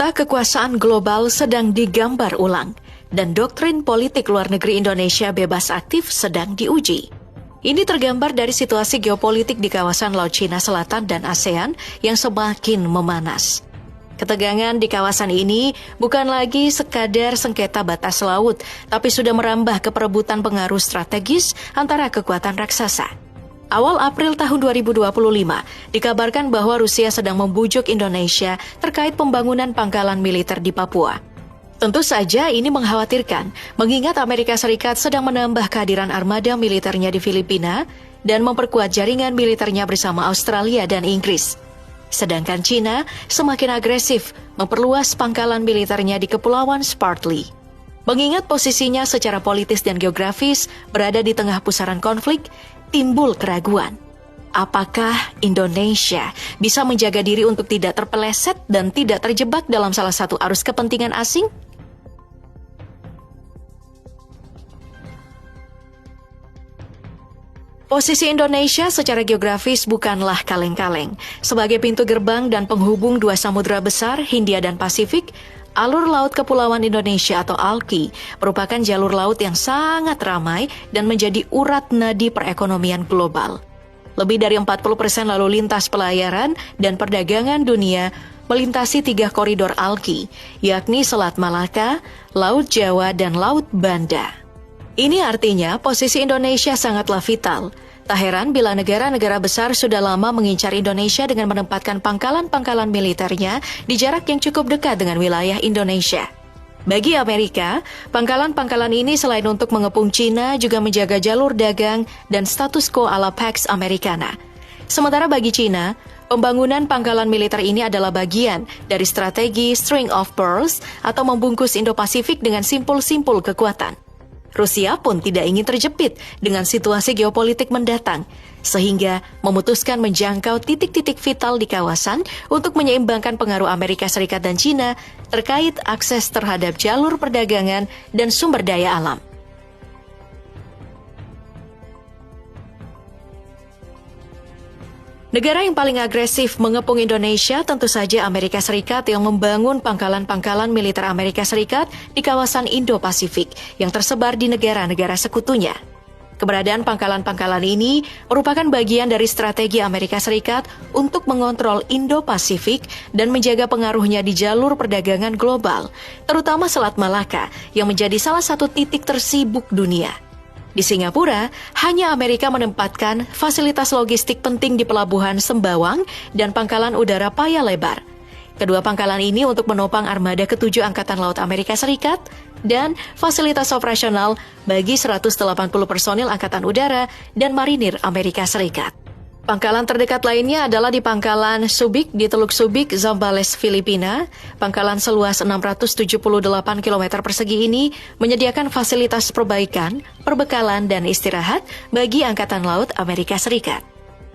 Peta kekuasaan global sedang digambar ulang, dan doktrin politik luar negeri Indonesia bebas aktif sedang diuji. Ini tergambar dari situasi geopolitik di kawasan Laut Cina Selatan dan ASEAN yang semakin memanas. Ketegangan di kawasan ini bukan lagi sekadar sengketa batas laut, tapi sudah merambah ke perebutan pengaruh strategis antara kekuatan raksasa. Awal April tahun 2025, dikabarkan bahwa Rusia sedang membujuk Indonesia terkait pembangunan pangkalan militer di Papua. Tentu saja ini mengkhawatirkan, mengingat Amerika Serikat sedang menambah kehadiran armada militernya di Filipina dan memperkuat jaringan militernya bersama Australia dan Inggris. Sedangkan China semakin agresif memperluas pangkalan militernya di Kepulauan Spratly. Mengingat posisinya secara politis dan geografis berada di tengah pusaran konflik, timbul keraguan. Apakah Indonesia bisa menjaga diri untuk tidak terpeleset dan tidak terjebak dalam salah satu arus kepentingan asing? Posisi Indonesia secara geografis bukanlah kaleng-kaleng. Sebagai pintu gerbang dan penghubung dua samudera besar, Hindia dan Pasifik, alur laut Kepulauan Indonesia atau ALKI merupakan jalur laut yang sangat ramai dan menjadi urat nadi perekonomian global. Lebih dari 40% lalu lintas pelayaran dan perdagangan dunia melintasi 3 koridor ALKI, yakni Selat Malaka, Laut Jawa, dan Laut Banda. Ini artinya posisi Indonesia sangatlah vital. Tak heran bila negara-negara besar sudah lama mengincar Indonesia dengan menempatkan pangkalan-pangkalan militernya di jarak yang cukup dekat dengan wilayah Indonesia. Bagi Amerika, pangkalan-pangkalan ini selain untuk mengepung Cina juga menjaga jalur dagang dan status quo ala Pax Americana. Sementara bagi Cina, pembangunan pangkalan militer ini adalah bagian dari strategi String of Pearls atau membungkus Indo-Pasifik dengan simpul-simpul kekuatan. Rusia pun tidak ingin terjepit dengan situasi geopolitik mendatang, sehingga memutuskan menjangkau titik-titik vital di kawasan untuk menyeimbangkan pengaruh Amerika Serikat dan China terkait akses terhadap jalur perdagangan dan sumber daya alam. Negara yang paling agresif mengepung Indonesia tentu saja Amerika Serikat yang membangun pangkalan-pangkalan militer Amerika Serikat di kawasan Indo-Pasifik yang tersebar di negara-negara sekutunya. Keberadaan pangkalan-pangkalan ini merupakan bagian dari strategi Amerika Serikat untuk mengontrol Indo-Pasifik dan menjaga pengaruhnya di jalur perdagangan global, terutama Selat Malaka yang menjadi salah satu titik tersibuk dunia. Di Singapura, hanya Amerika menempatkan fasilitas logistik penting di pelabuhan Sembawang dan pangkalan udara Paya Lebar. Kedua pangkalan ini untuk menopang armada ke-7 Angkatan Laut Amerika Serikat dan fasilitas operasional bagi 180 personil Angkatan Udara dan Marinir Amerika Serikat. Pangkalan terdekat lainnya adalah di Pangkalan Subic di Teluk Subic, Zambales, Filipina. Pangkalan seluas 678 km persegi ini menyediakan fasilitas perbaikan, perbekalan, dan istirahat bagi Angkatan Laut Amerika Serikat.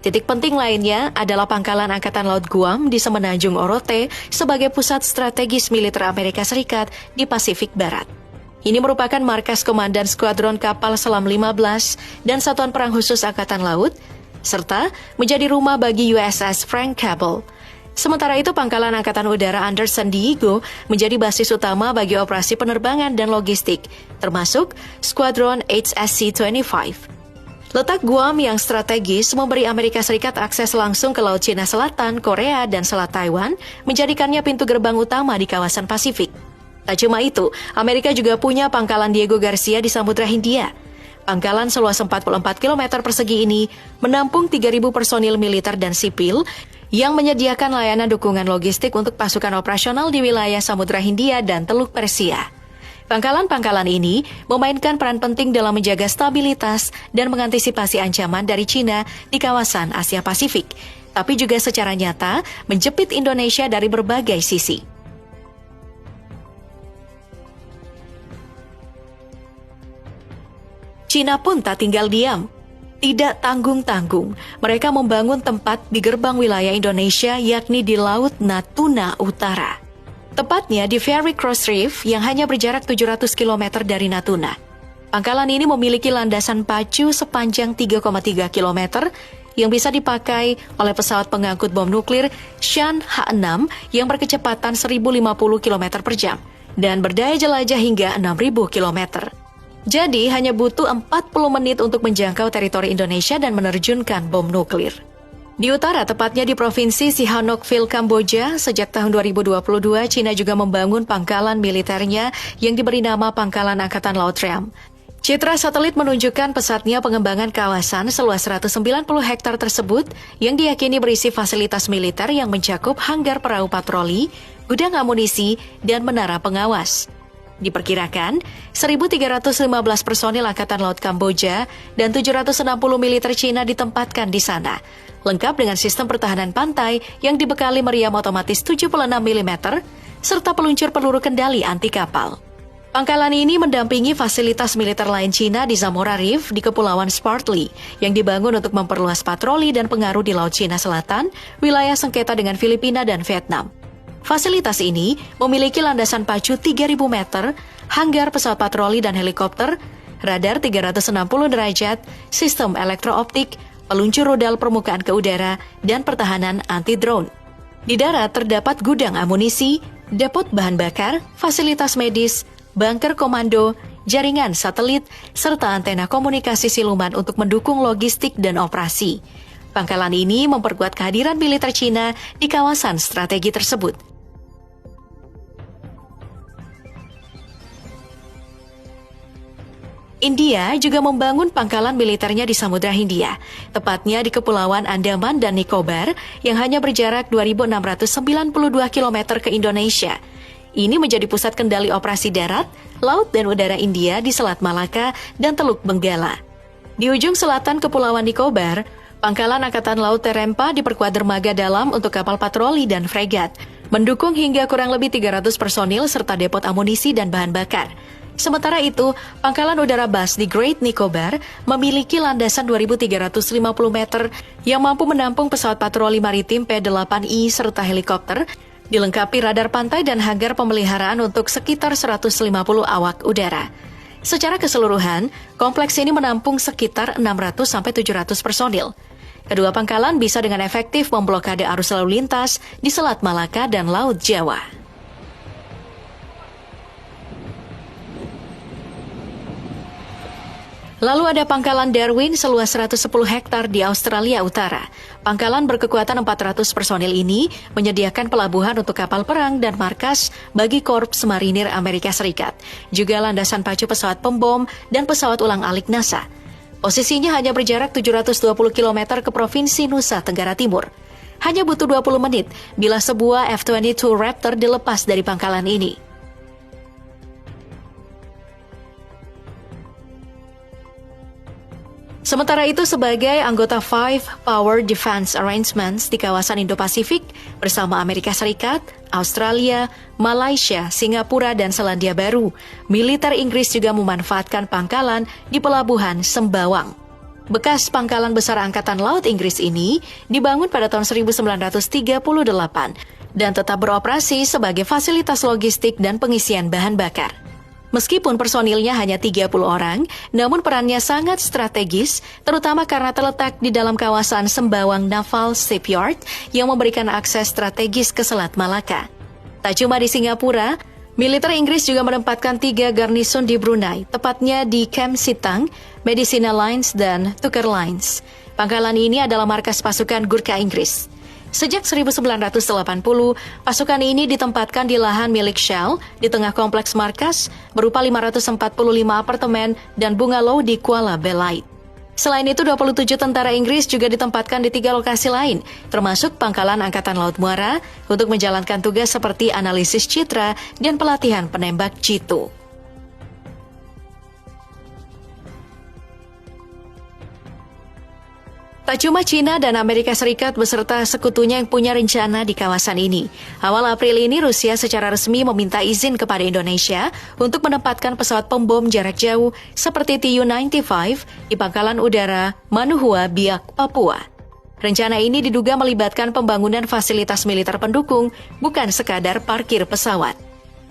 Titik penting lainnya adalah Pangkalan Angkatan Laut Guam di Semenanjung Orote sebagai pusat strategis militer Amerika Serikat di Pasifik Barat. Ini merupakan markas Komandan Skuadron Kapal Selam 15 dan Satuan Perang Khusus Angkatan Laut, serta menjadi rumah bagi USS Frank Cable. Sementara itu, Pangkalan Angkatan Udara Anderson Diego menjadi basis utama bagi operasi penerbangan dan logistik, termasuk Skuadron HSC-25. Letak Guam yang strategis memberi Amerika Serikat akses langsung ke Laut Cina Selatan, Korea, dan Selat Taiwan, menjadikannya pintu gerbang utama di kawasan Pasifik. Tak cuma itu, Amerika juga punya Pangkalan Diego Garcia di Samudra Hindia. Pangkalan seluas 44 km persegi ini menampung 3.000 personil militer dan sipil yang menyediakan layanan dukungan logistik untuk pasukan operasional di wilayah Samudra Hindia dan Teluk Persia. Pangkalan-pangkalan ini memainkan peran penting dalam menjaga stabilitas dan mengantisipasi ancaman dari China di kawasan Asia Pasifik, tapi juga secara nyata menjepit Indonesia dari berbagai sisi. China pun tak tinggal diam. Tidak tanggung-tanggung, mereka membangun tempat di gerbang wilayah Indonesia yakni di Laut Natuna Utara. Tepatnya di Fairy Cross Reef yang hanya berjarak 700 km dari Natuna. Pangkalan ini memiliki landasan pacu sepanjang 3,3 km yang bisa dipakai oleh pesawat pengangkut bom nuklir Shan H-6 yang berkecepatan 1050 km per jam dan berdaya jelajah hingga 6000 km. Jadi hanya butuh 40 menit untuk menjangkau teritori Indonesia dan menerjunkan bom nuklir. Di utara, tepatnya di Provinsi Sihanoukville, Kamboja, sejak tahun 2022, China juga membangun pangkalan militernya yang diberi nama Pangkalan Angkatan Laut Ream. Citra satelit menunjukkan pesatnya pengembangan kawasan seluas 190 hektar tersebut yang diyakini berisi fasilitas militer yang mencakup hanggar perahu patroli, gudang amunisi, dan menara pengawas. Diperkirakan, 1.315 personil Angkatan Laut Kamboja dan 760 militer Cina ditempatkan di sana, lengkap dengan sistem pertahanan pantai yang dibekali meriam otomatis 76 mm, serta peluncur peluru kendali anti kapal. Pangkalan ini mendampingi fasilitas militer lain Cina di Zamora Reef di Kepulauan Spratly, yang dibangun untuk memperluas patroli dan pengaruh di Laut Cina Selatan, wilayah sengketa dengan Filipina dan Vietnam. Fasilitas ini memiliki landasan pacu 3.000 meter, hanggar pesawat patroli dan helikopter, radar 360 derajat, sistem elektrooptik, peluncur rudal permukaan ke udara, dan pertahanan anti-drone. Di darat terdapat gudang amunisi, depot bahan bakar, fasilitas medis, bunker komando, jaringan satelit, serta antena komunikasi siluman untuk mendukung logistik dan operasi. Pangkalan ini memperkuat kehadiran militer Cina di kawasan strategi tersebut. India juga membangun pangkalan militernya di Samudra Hindia, tepatnya di Kepulauan Andaman dan Nicobar yang hanya berjarak 2.692 km ke Indonesia. Ini menjadi pusat kendali operasi darat, laut, dan udara India di Selat Malaka dan Teluk Benggala. Di ujung selatan Kepulauan Nicobar, Pangkalan Angkatan Laut Terempa diperkuat dermaga dalam untuk kapal patroli dan fregat, mendukung hingga kurang lebih 300 personil serta depot amunisi dan bahan bakar. Sementara itu, Pangkalan Udara Bass di Great Nicobar memiliki landasan 2.350 meter yang mampu menampung pesawat patroli maritim P-8I serta helikopter, dilengkapi radar pantai dan hanggar pemeliharaan untuk sekitar 150 awak udara. Secara keseluruhan, kompleks ini menampung sekitar 600-700 personil. Kedua pangkalan bisa dengan efektif memblokade arus lalu lintas di Selat Malaka dan Laut Jawa. Lalu ada Pangkalan Darwin seluas 110 hektar di Australia Utara. Pangkalan berkekuatan 400 personil ini menyediakan pelabuhan untuk kapal perang dan markas bagi Korps Marinir Amerika Serikat, juga landasan pacu pesawat pembom dan pesawat ulang-alik NASA. Posisinya hanya berjarak 720 km ke Provinsi Nusa Tenggara Timur. Hanya butuh 20 menit bila sebuah F-22 Raptor dilepas dari pangkalan ini. Sementara itu, sebagai anggota Five Power Defense Arrangements di kawasan Indo-Pasifik bersama Amerika Serikat, Australia, Malaysia, Singapura, dan Selandia Baru, militer Inggris juga memanfaatkan pangkalan di Pelabuhan Sembawang. Bekas pangkalan besar Angkatan Laut Inggris ini dibangun pada tahun 1938 dan tetap beroperasi sebagai fasilitas logistik dan pengisian bahan bakar. Meskipun personilnya hanya 30 orang, namun perannya sangat strategis, terutama karena terletak di dalam kawasan Sembawang Naval Shipyard yang memberikan akses strategis ke Selat Malaka. Tak cuma di Singapura, militer Inggris juga menempatkan 3 garnison di Brunei, tepatnya di Kem Sitang, Medicina Lines, dan Tucker Lines. Pangkalan ini adalah markas pasukan Gurkha Inggris. Sejak 1980, pasukan ini ditempatkan di lahan milik Shell di tengah kompleks markas berupa 545 apartemen dan bungalow di Kuala Belait. Selain itu, 27 tentara Inggris juga ditempatkan di 3 lokasi lain, termasuk Pangkalan Angkatan Laut Muara, untuk menjalankan tugas seperti analisis citra dan pelatihan penembak jitu. Tak cuma China dan Amerika Serikat beserta sekutunya yang punya rencana di kawasan ini. Awal April ini, Rusia secara resmi meminta izin kepada Indonesia untuk menempatkan pesawat pembom jarak jauh seperti Tu-95 di Pangkalan Udara Manuhua Biak, Papua. Rencana ini diduga melibatkan pembangunan fasilitas militer pendukung, bukan sekadar parkir pesawat.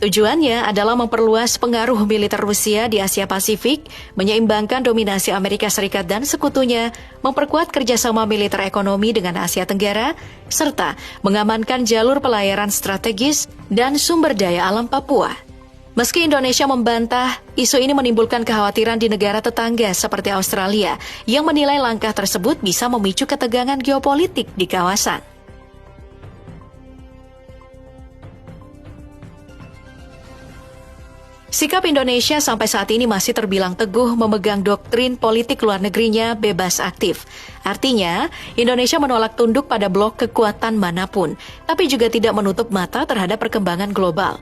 Tujuannya adalah memperluas pengaruh militer Rusia di Asia Pasifik, menyeimbangkan dominasi Amerika Serikat dan sekutunya, memperkuat kerjasama militer ekonomi dengan Asia Tenggara, serta mengamankan jalur pelayaran strategis dan sumber daya alam Papua. Meski Indonesia membantah, isu ini menimbulkan kekhawatiran di negara tetangga seperti Australia, yang menilai langkah tersebut bisa memicu ketegangan geopolitik di kawasan. Sikap Indonesia sampai saat ini masih terbilang teguh memegang doktrin politik luar negerinya bebas aktif. Artinya, Indonesia menolak tunduk pada blok kekuatan manapun, tapi juga tidak menutup mata terhadap perkembangan global.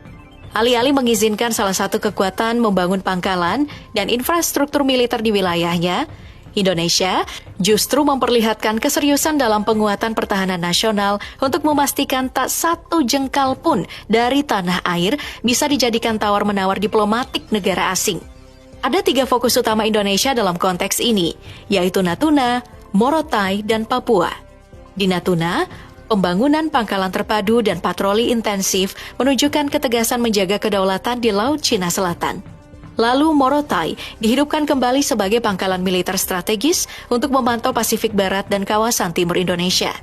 Alih-alih mengizinkan salah satu kekuatan membangun pangkalan dan infrastruktur militer di wilayahnya, Indonesia justru memperlihatkan keseriusan dalam penguatan pertahanan nasional untuk memastikan tak satu jengkal pun dari tanah air bisa dijadikan tawar-menawar diplomatik negara asing. Ada 3 fokus utama Indonesia dalam konteks ini, yaitu Natuna, Morotai, dan Papua. Di Natuna, pembangunan pangkalan terpadu dan patroli intensif menunjukkan ketegasan menjaga kedaulatan di Laut Cina Selatan. Lalu Morotai dihidupkan kembali sebagai pangkalan militer strategis untuk memantau Pasifik Barat dan kawasan timur Indonesia.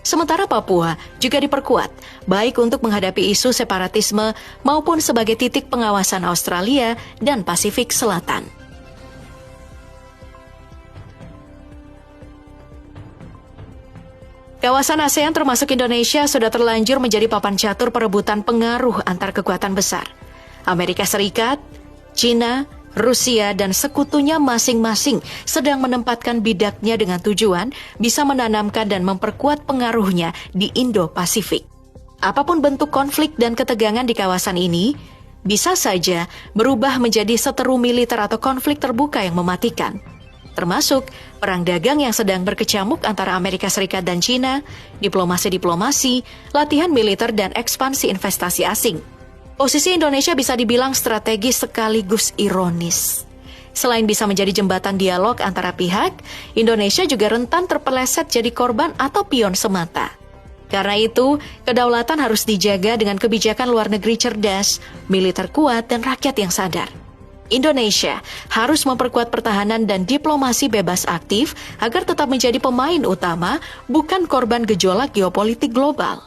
Sementara Papua juga diperkuat, baik untuk menghadapi isu separatisme maupun sebagai titik pengawasan Australia dan Pasifik Selatan. Kawasan ASEAN termasuk Indonesia sudah terlanjur menjadi papan catur perebutan pengaruh antar kekuatan besar. Amerika Serikat, China, Rusia, dan sekutunya masing-masing sedang menempatkan bidaknya dengan tujuan bisa menanamkan dan memperkuat pengaruhnya di Indo-Pasifik. Apapun bentuk konflik dan ketegangan di kawasan ini, bisa saja berubah menjadi seteru militer atau konflik terbuka yang mematikan. Termasuk perang dagang yang sedang berkecamuk antara Amerika Serikat dan China, diplomasi-diplomasi, latihan militer, dan ekspansi investasi asing. Posisi Indonesia bisa dibilang strategis sekaligus ironis. Selain bisa menjadi jembatan dialog antara pihak, Indonesia juga rentan terpeleset jadi korban atau pion semata. Karena itu, kedaulatan harus dijaga dengan kebijakan luar negeri cerdas, militer kuat, dan rakyat yang sadar. Indonesia harus memperkuat pertahanan dan diplomasi bebas aktif agar tetap menjadi pemain utama, bukan korban gejolak geopolitik global.